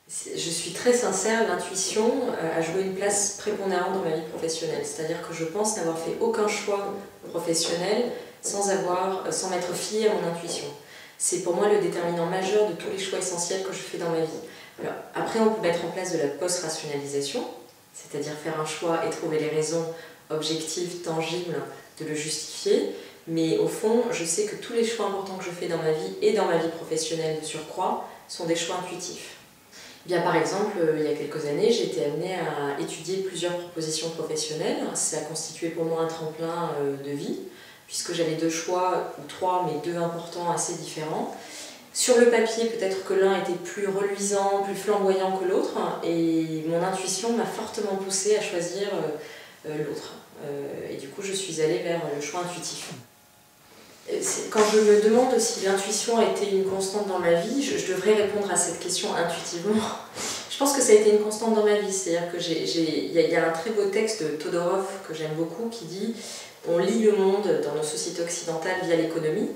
Je suis très sincère, l'intuition a joué une place prépondérante dans ma vie professionnelle. C'est-à-dire que je pense n'avoir fait aucun choix professionnel sans m'être fiée à mon intuition. C'est pour moi le déterminant majeur de tous les choix essentiels que je fais dans ma vie. Alors, après, on peut mettre en place de la post-rationalisation, c'est-à-dire faire un choix et trouver les raisons objectives, tangibles, de le justifier. Mais au fond, je sais que tous les choix importants que je fais dans ma vie et dans ma vie professionnelle de surcroît sont des choix intuitifs. Bien, par exemple, il y a quelques années, j'ai été amenée à étudier plusieurs propositions professionnelles. Ça a constitué pour moi un tremplin de vie, puisque j'avais deux choix, ou trois, mais deux importants assez différents. Sur le papier, peut-être que l'un était plus reluisant, plus flamboyant que l'autre, et mon intuition m'a fortement poussée à choisir l'autre. Et du coup, je suis allée vers le choix intuitif. Quand je me demande si l'intuition a été une constante dans ma vie, je devrais répondre à cette question intuitivement. Je pense que ça a été une constante dans ma vie, c'est-à-dire qu'il y a un très beau texte de Todorov que j'aime beaucoup qui dit « On lit le monde dans nos sociétés occidentales via l'économie,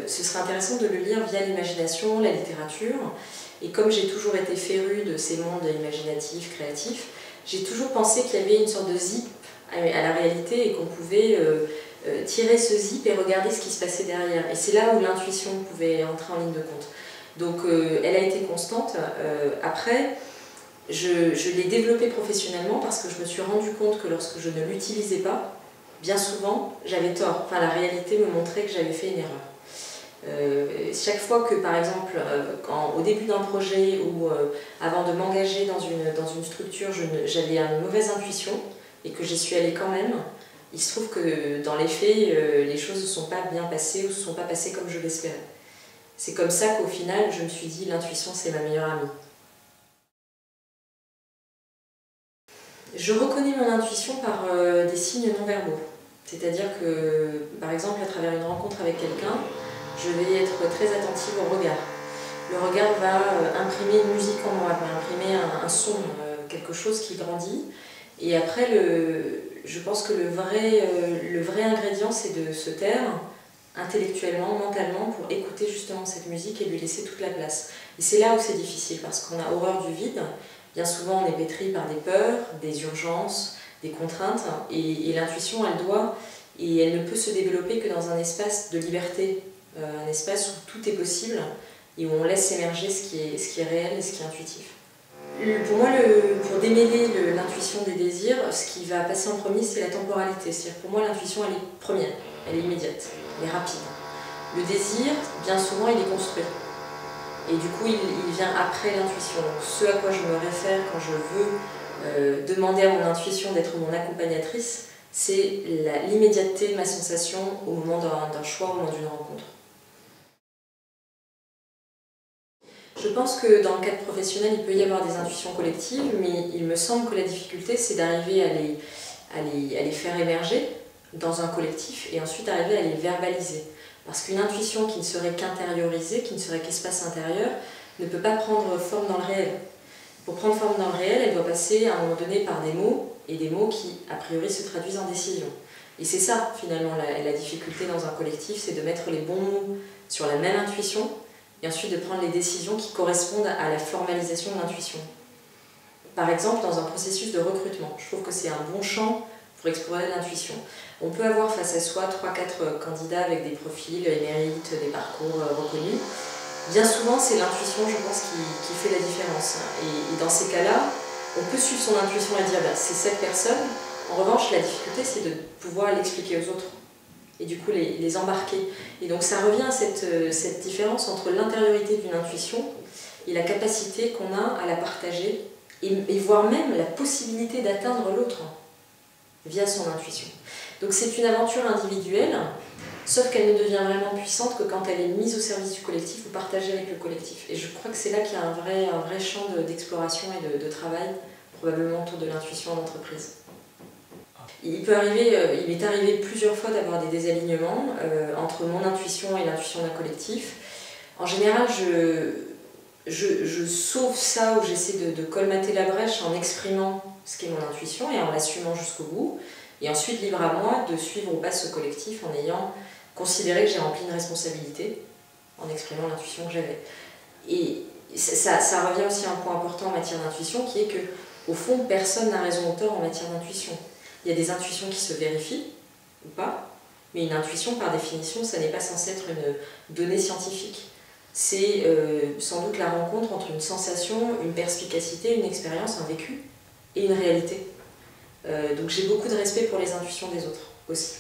ce serait intéressant de le lire via l'imagination, la littérature. » Et comme j'ai toujours été férue de ces mondes imaginatifs, créatifs, j'ai toujours pensé qu'il y avait une sorte de zip à la réalité et qu'on pouvait tirer ce zip et regarder ce qui se passait derrière. Et c'est là où l'intuition pouvait entrer en ligne de compte. Donc elle a été constante. Après, je l'ai développée professionnellement parce que je me suis rendu compte que lorsque je ne l'utilisais pas, bien souvent, j'avais tort. Enfin, la réalité me montrait que j'avais fait une erreur. Chaque fois que, par exemple, au début d'un projet ou avant de m'engager dans une structure, j'avais une mauvaise intuition et que j'y suis allée quand même, il se trouve que dans les faits, les choses ne sont pas bien passées ou ne se sont pas passées comme je l'espérais. C'est comme ça qu'au final, je me suis dit l'intuition, c'est ma meilleure amie. Je reconnais mon intuition par des signes non verbaux. C'est-à-dire que, par exemple, à travers une rencontre avec quelqu'un, je vais être très attentive au regard. Le regard va imprimer une musique en moi, va imprimer un son, quelque chose qui grandit. Et après, je pense que le vrai ingrédient, c'est de se taire intellectuellement, mentalement, pour écouter justement cette musique et lui laisser toute la place. Et c'est là où c'est difficile, parce qu'on a horreur du vide. Bien souvent, on est pétri par des peurs, des urgences, des contraintes, et l'intuition, elle ne peut se développer que dans un espace de liberté, un espace où tout est possible et où on laisse émerger ce qui est réel et ce qui est intuitif. Pour moi, pour démêler l'intuition des désirs, ce qui va passer en premier, c'est la temporalité. C'est-à-dire pour moi, l'intuition, elle est première, elle est immédiate, elle est rapide. Le désir, bien souvent, il est construit. Et du coup, il vient après l'intuition. Donc, ce à quoi je me réfère quand je veux demander à mon intuition d'être mon accompagnatrice, c'est l'immédiateté de ma sensation au moment d'un choix, au moment d'une rencontre. Je pense que dans le cadre professionnel, il peut y avoir des intuitions collectives, mais il me semble que la difficulté, c'est d'arriver à les faire émerger dans un collectif et ensuite arriver à les verbaliser. Parce qu'une intuition qui ne serait qu'intériorisée, qui ne serait qu'espace intérieur, ne peut pas prendre forme dans le réel. Pour prendre forme dans le réel, elle doit passer à un moment donné par des mots, et des mots qui, a priori, se traduisent en décision. Et c'est ça, finalement, la difficulté dans un collectif, c'est de mettre les bons mots sur la même intuition, et ensuite de prendre les décisions qui correspondent à la formalisation de l'intuition. Par exemple, dans un processus de recrutement, je trouve que c'est un bon champ pour explorer l'intuition. On peut avoir face à soi 3-4 candidats avec des profils émérites, des parcours reconnus. Bien souvent, c'est l'intuition, je pense, qui fait la différence. Et dans ces cas-là, on peut suivre son intuition et dire c'est cette personne. En revanche, la difficulté, c'est de pouvoir l'expliquer aux autres et du coup les embarquer. Et donc ça revient à cette différence entre l'intériorité d'une intuition et la capacité qu'on a à la partager et voire même la possibilité d'atteindre l'autre via son intuition. Donc c'est une aventure individuelle, sauf qu'elle ne devient vraiment puissante que quand elle est mise au service du collectif ou partagée avec le collectif. Et je crois que c'est là qu'il y a un vrai champ d'exploration et de travail, probablement autour de l'intuition en entreprise. Il m'est arrivé plusieurs fois d'avoir des désalignements entre mon intuition et l'intuition d'un collectif. En général, je sauve ça ou j'essaie de colmater la brèche en exprimant ce qu'est mon intuition et en l'assumant jusqu'au bout. Et ensuite, libre à moi de suivre ou pas ce collectif en ayant considéré que j'ai rempli une responsabilité en exprimant l'intuition que j'avais. Et ça revient aussi à un point important en matière d'intuition, qui est que, au fond, personne n'a raison ou tort en matière d'intuition. Il y a des intuitions qui se vérifient, ou pas, mais une intuition, par définition, ça n'est pas censé être une donnée scientifique. C'est sans doute la rencontre entre une sensation, une perspicacité, une expérience, un vécu, et une réalité. Donc j'ai beaucoup de respect pour les intuitions des autres, aussi.